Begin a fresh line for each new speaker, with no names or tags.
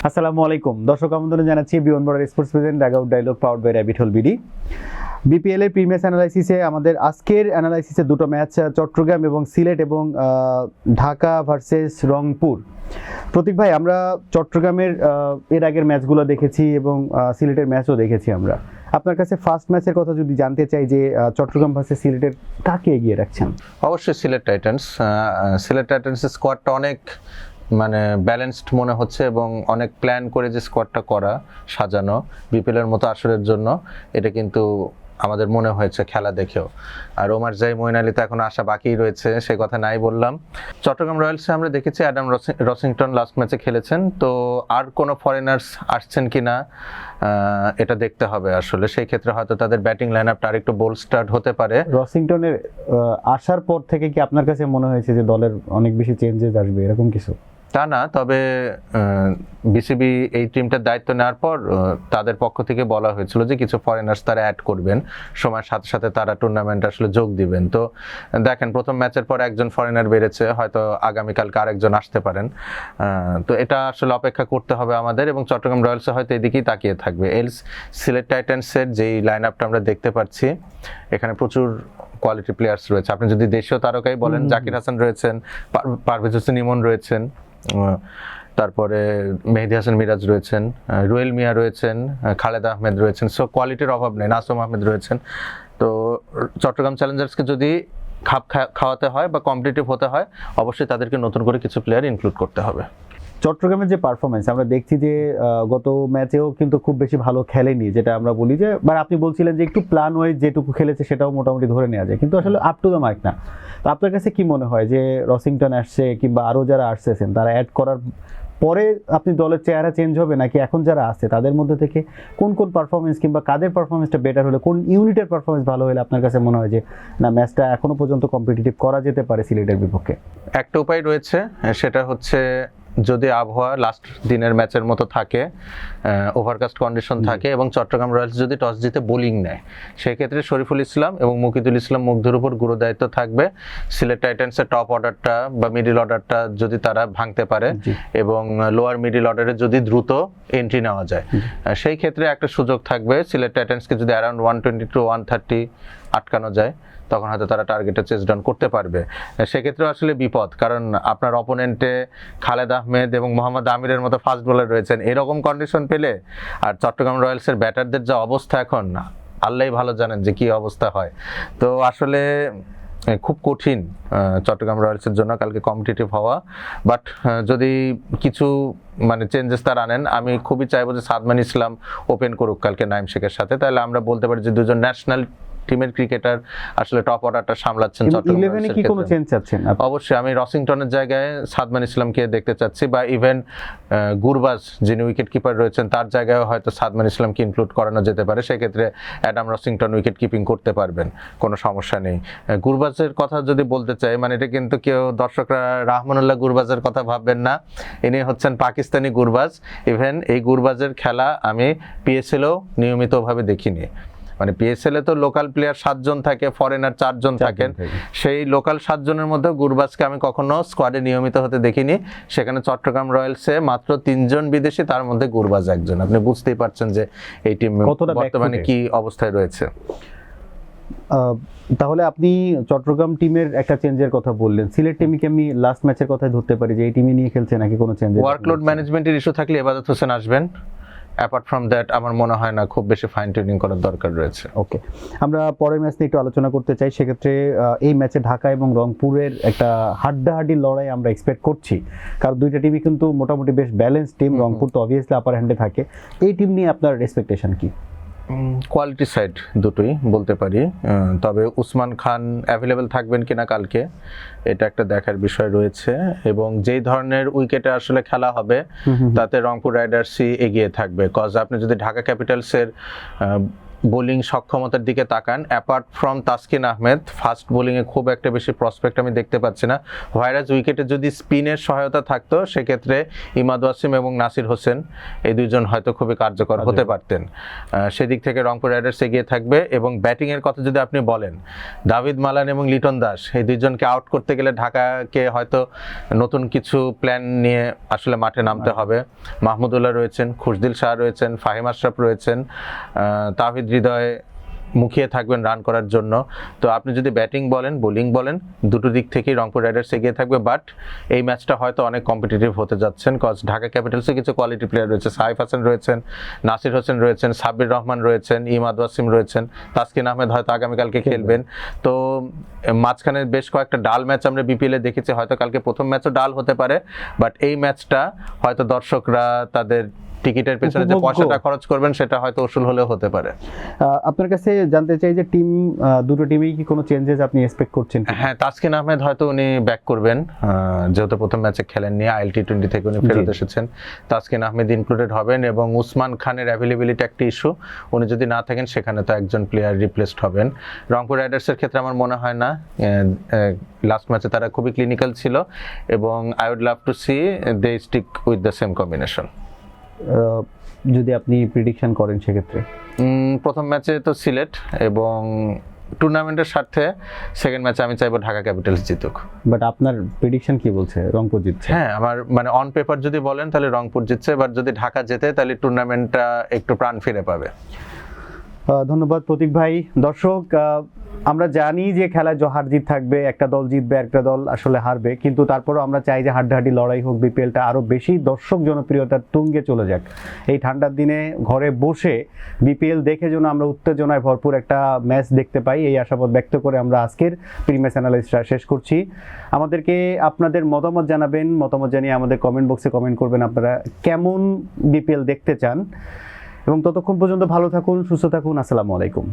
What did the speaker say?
আসসালামু আলাইকুম দর্শক, আমন্ত্রণ জানাচ্ছি beyond border sports present dugout dialogue powered by rabbit hole BD. BPL এর প্রিমিয়ার অ্যানালাইসিসে আমাদের আজকের অ্যানালাইসিসে দুটো ম্যাচ, চট্টগ্রাম এবং সিলেট এবং ঢাকা ভার্সেস রংপুর। প্রতীক ভাই, আমরা চট্টগ্রামের এর আগের ম্যাচগুলো দেখেছি এবং সিলেটের ম্যাচও দেখেছি। আমরা আপনার কাছে ফার্স্ট ম্যাচের কথা যদি জানতে চাই যে চট্টগ্রাম ভার্সেস সিলেটের কাকে এগিয়ে রাখছেন?
অবশ্যই সিলেট টাইটান্সের স্কোয়াডটা অনেক ব্যালেন্সড মনে হচ্ছে এবং অনেক প্ল্যান করে যে স্কোয়াডটা করা সাজানো বিপিএলের মতো আসরের জন্য, এটা কিন্তু আমাদের মনে হয়েছে খেলা দেখেও। আর ওমার জাই, মঈন আলী তো এখন আশা বাকি রয়েছে, সে কথা নাই বললাম। চট্টগ্রাম রয়্যালসে আমরা দেখেছি অ্যাডাম রসিংটন লাস্ট ম্যাচে খেলেছেন, তো আর কোনো ফরেনার্স আসছেন কিনা এটা দেখতে হবে আসলে। সেই ক্ষেত্রে হয়তো তাদের ব্যাটিং লাইন আপটা আর একটু বোল্ড স্টার্ট হতে পারে।
রসিংটনের আসার পর থেকে কি আপনার কাছে মনে হয়েছে যে দলের অনেক বেশি চেঞ্জেস আসবে এরকম কিছু?
তা না, তবে বিসিবি এই টিমটার দায়িত্ব নেওয়ার পর তাদের পক্ষ থেকে বলা হয়েছিল যে কিছু ফরেনার্স তারা অ্যাড করবেন, সময়ের সাথে সাথে তারা টুর্নামেন্টে আসলে যোগ দিবেন। তো দেখেন, প্রথম ম্যাচের পর একজন ফরেনার বেড়েছে, হয়তো আগামীকালকে আরেকজন আসতে পারেন। তো এটা আসলে অপেক্ষা করতে হবে আমাদের, এবং চট্টগ্রাম রয়্যালসে হয়তো এদিকেই তাকিয়ে থাকবে। এলস সিলেট টাইটান্সের যেই লাইন আপটা আমরা দেখতে পাচ্ছি, এখানে প্রচুর কোয়ালিটি প্লেয়ার্স রয়েছে। আপনি যদি দেশীয় তারকাই বলেন, জাকির হাসান রয়েছেন, পারভেজ হোসেন ইমন রয়েছেন, তারপরে মেহেদী হাসান মিরাজ রয়েছেন, রুয়েল মিয়া রয়েছেন, খালেদ আহমেদ রয়েছেন। সো কোয়ালিটির অভাব নেই। নাসুম আহমেদ রয়েছেন। তো চট্টগ্রাম চ্যালেঞ্জার্সকে যদি খাপ খাওয়াতে হয় বা কম্পিটিটিভ হতে হয়, অবশ্যই তাদেরকে নতুন করে কিছু প্লেয়ার ইনক্লুড করতে হবে।
চট্টগ্রামের যে পারফরমেন্স আমরা দেখছি যে গত ম্যাচেও কিন্তু খুব বেশি ভালো খেলেনি, যেটা আমরা বলি যে, বা আপনি বলছিলেন যে একটু প্ল্যান ওয়াইজ যেটুকু খেলেছে সেটাও মোটামুটি ধরে নেওয়া যায়, কিন্তু আসলে আপ টু দ্য মার্ক না। তো আপনার কাছে কি মনে হয় যে রসিংটন আসছে কিংবা আরও যারা আসছেন তারা অ্যাড করার পরে আপনি দলের চেহারা চেঞ্জ হবে, নাকি এখন যারা আছে তাদের মধ্যে থেকে কোন কোন পারফরমেন্স কিংবা কাদের পারফরমেন্সটা বেটার হলে, কোন ইউনিটের পারফরমেন্স ভালো হলে আপনার কাছে মনে হয় যে না, ম্যাচটা এখনো পর্যন্ত কম্পিটিটিভ করা যেতে পারে সিলেটের বিপক্ষে?
একটা উপায় রয়েছে, সেটা হচ্ছে যদি আবহাওয়া লাস্ট দিনের ম্যাচের মতো থাকে, ওভারকাস্ট কন্ডিশন থাকে, এবং চট্টগ্রাম রয়্যালস যদি টস জিতে বোলিং নেয়, সেক্ষেত্রে শরীফুল ইসলাম এবং মুকিদুল ইসলাম মুগ্ধের উপর গুরু দায়িত্ব থাকবে। সিলেট টাইটান্সের টপ অর্ডারটা বা মিডিল অর্ডারটা যদি তারা ভাঙতে পারে এবং লোয়ার মিডিল অর্ডারে যদি দ্রুত এন্ট্রি নেওয়া যায়, সেই ক্ষেত্রে একটা সুযোগ থাকবে। সিলেট টাইটান্সকে যদি অ্যারাউন্ড 120 to 130 আটকানো যায়, তখন হয়তো তারা টার্গেটে চেস ডাউন করতে পারবে। সেক্ষেত্রে আসলে বিপদ, কারণ আপনার অপোনেন্টে খালেদ আহমেদ এবং মোহাম্মদ আমিরের মতো ফাস্ট বোলার রয়েছেন। এরকম কন্ডিশন পেলে, আর চট্টগ্রাম রয়্যালসের ব্যাটারদের যা অবস্থা এখন, আল্লাহই ভালো জানেন যে কি অবস্থা হয়। তো আসলে খুব কঠিন চট্টগ্রাম রয়্যালসের জন্য কালকে কম্পিটিটিভ হওয়া। বাট যদি কিছু চেঞ্জেস তারা আনেন, আমি খুবই চাইবো যে সাদমান ইসলাম ওপেন করুক কালকে নাইম শেখের সাথে। তাহলে আমরা বলতে পারি যে দুজন ন্যাশনাল টিমের ক্রিকেটার আসলে টপ অর্ডারটা সামলাচ্ছেন। অবশ্যই আমি রসিংটনের জায়গায় সাদমান ইসলামকে দেখতে চাচ্ছি, বা ইভেন গুরবাজ যিনি উইকেট কিপার রয়েছেন তার জায়গায় হয়তো সাদমান ইসলামকে ইনক্লুড করানো যেতে পারে। সেক্ষেত্রে অ্যাডাম রসিংটন উইকেট কিপিং করতে পারবেন, কোনো সমস্যা নেই। গুরবাজের কথা যদি বলতে চাই, এটা কিন্তু কেউ দর্শকরা রাহমানুল্লাহ গুরবাজের কথা ভাববেন না। ইনি হচ্ছেন পাকিস্তানি গুরবাজ। ইভেন এই গুরবাজের খেলা আমি পিএসএলেও নিয়মিতভাবে দেখিনি। পিএসএলে তো লোকাল প্লেয়ার 7 জন থাকে, ফরেনার 4 জন থাকেন। সেই লোকাল 7 জনের মধ্যে গুরবাজকে আমি কখনো স্কোয়াডে নিয়মিত হতে দেখিনি। সেখানে চট্টগ্রাম রয়্যালসে মাত্র 3 জন বিদেশি, তার মধ্যে গুরবাজ একজন। আপনি বুঝতেই পারছেন যে এই টিম বর্তমানে কি অবস্থায় রয়েছে।
তাহলে আপনি চট্টগ্রাম টিমের একটা চেঞ্জের কথা বললেন, সিলেট টিমকে আমি লাস্ট ম্যাচের কথাই ধরতে পারি যে এই টিমই নিয়ে খেলছে, নাকি কোনো চেঞ্জ?
ওয়ার্কলোড ম্যানেজমেন্টের ইস্যু থাকলে ইবাদত হোসেন আসবেন। অ্যাপার্ট ফ্রম দ্যাট আমার মনে হয় না খুব বেশি ফাইন টিউনিং করার দরকার রয়েছে।
ওকে, আমরা পরের ম্যাচ নিয়ে একটু আলোচনা করতে চাই। সেক্ষেত্রে এই ম্যাচে ঢাকা এবং রংপুরের একটা হাড্ডাহাড্ডি লড়াই আমরা এক্সপেক্ট করছি, কারণ দুইটা টিমই কিন্তু মোটামুটি বেশ ব্যালেন্স টিম। রংপুর তো অবভিয়াসলি আপার হ্যান্ডে থাকে। এই টিম নিয়ে আপনার এক্সপেকটেশন কি?
কোয়ালিটি সাইড দুটোই বলতে পারি, তবে উসমান খান অ্যাভেলেবেল থাকবেন কিনা কালকে, এটা একটা দেখার বিষয় রয়েছে। এবং যেই ধরনের উইকেটে আসলে খেলা হবে, তাতে রংপুর রাইডার্সই এগিয়ে থাকবে। কজ আপনি যদি ঢাকা ক্যাপিটালসের বোলিং সক্ষমতার দিকে তাকান, apart from Taskin Ahmed fast বোলিংয়ে খুব একটা বেশি প্রসপেক্ট আমি দেখতে পাচ্ছি না। হোয়ারাজ উইকেটে যদি স্পিনের সহায়তা থাকতো সেক্ষেত্রে ইমাদ ওয়াসিম এবং নাসির হোসেন এই দুইজন হয়তো খুবই কার্যকর হতে পারতেন। সেদিক থেকে রংপুর রাইডার্স এগিয়ে থাকবে। এবং ব্যাটিংয়ের কথা যদি আপনি বলেন, দাভিদ মালান এবং লিটন দাস এই দুইজনকে আউট করতে গেলে ঢাকাকে হয়তো নতুন কিছু প্ল্যান নিয়ে আসলে মাঠে নামতে হবে। মাহমুদুল্লাহ রয়েছেন, খুশদিল শাহ রয়েছেন, ফাহিম আশরাফ রয়েছেন, তাওহিদ হৃদয় মুখিয়ে থাকবেন রান করার জন্য। তো আপনি যদি ব্যাটিং বলেন বোলিং বলেন দুটো দিক থেকেই রংপুর রাইডার্স এগিয়ে থাকবে। বাট এই ম্যাচটা হয়তো অনেক কম্পিটিটিভ হতে যাচ্ছেন, কজ ঢাকা ক্যাপিটালসে কিছু কোয়ালিটি প্লেয়ার রয়েছে, সাইফ হাসান রয়েছেন, নাসির হোসেন রয়েছেন, সাব্বির রহমান রয়েছেন, ইমাদ ওয়াসিম রয়েছেন, তাসকিন আহমেদ হয়তো আগামীকালকে খেলবেন। তো মাঝখানে বেশ কয়েকটা ডাল ম্যাচ আমরা বিপিএলে দেখেছি, হয়তো কালকে প্রথম ম্যাচও ডাল হতে পারে। বাট এই ম্যাচটা হয়তো দর্শকরা তাদের টিকিটের পেছনে যে পয়সাটা খরচ করবেন সেটা হয়তো উসুল হলেও হতে পারে।
আপনার কাছে জানতে চাই যে দুটো টিমেই কি কোনো চেঞ্জেস আপনি এক্সপেক্ট করছেন?
হ্যাঁ, তাসকিন আহমেদ হয়তো উনি ব্যাক করবেন, যেহেতু প্রথম ম্যাচে খেলেননি, IL-T20 থেকে উনি ফেরত এসেছেন। তাসকিন আহমেদ ইনক্লুডেড হবেন এবং উসমান খানের অ্যাভেলেবিলিটি একটা ইস্যু, উনি যদি না থাকেন সেখানে তো একজন প্লেয়ার রিপ্লেসড হবেন। রংপুর রাইডার্সের ক্ষেত্রে আমার মনে হয় না, লাস্ট ম্যাচে তারা খুবই ক্লিনিক্যাল ছিল এবং I would love to see they stick with the same combination.
যদি আপনি প্রেডিকশন করেন সেক্ষেত্রে?
প্রথম ম্যাচে তো সিলেট এবং টুর্নামেন্টের স্বার্থে সেকেন্ড ম্যাচে আমি চাইবো ঢাকা ক্যাপিটালস জিতুক।
বাট আপনার প্রেডিকশন কি বলছে? রংপুর জিতছে?
হ্যাঁ, আমার মানে অন পেপার যদি বলেন তাহলে রংপুর জিতছে, বাট যদি ঢাকা জেতে তাহলে টুর্নামেন্টটা একটু প্রাণ ফিরে পাবে।
ধন্যবাদ প্রতীক ভাই। দর্শক, আমরা জানি যে খেলায় হার জিত থাকবে, একটা দল জিতবে একটা দল আসলে হারবে, কিন্তু তারপরেও আমরা চাই যে হাড্ডাহাড্ডি লড়াই হোক, বিপিএলটা আরও বেশি দর্শক জনপ্রিয়তার তুঙ্গে চলে যাক। এই ঠান্ডার দিনে ঘরে বসে বিপিএল দেখে যেন আমরা উত্তেজনায় ভরপুর একটা ম্যাচ দেখতে পাই, এই আশাবাদ ব্যক্ত করে আমরা আজকের প্রিমিয়ার অ্যানালাইসিসটা শেষ করছি। আমাদেরকে আপনাদের মতামত জানাবেন, মতামত জানিয়ে আমাদের কমেন্ট বক্সে কমেন্ট করবেন আপনারা কেমন বিপিএল দেখতে চান। এবং ততক্ষণ পর্যন্ত ভালো থাকুন, সুস্থ থাকুন। আসসালামু আলাইকুম।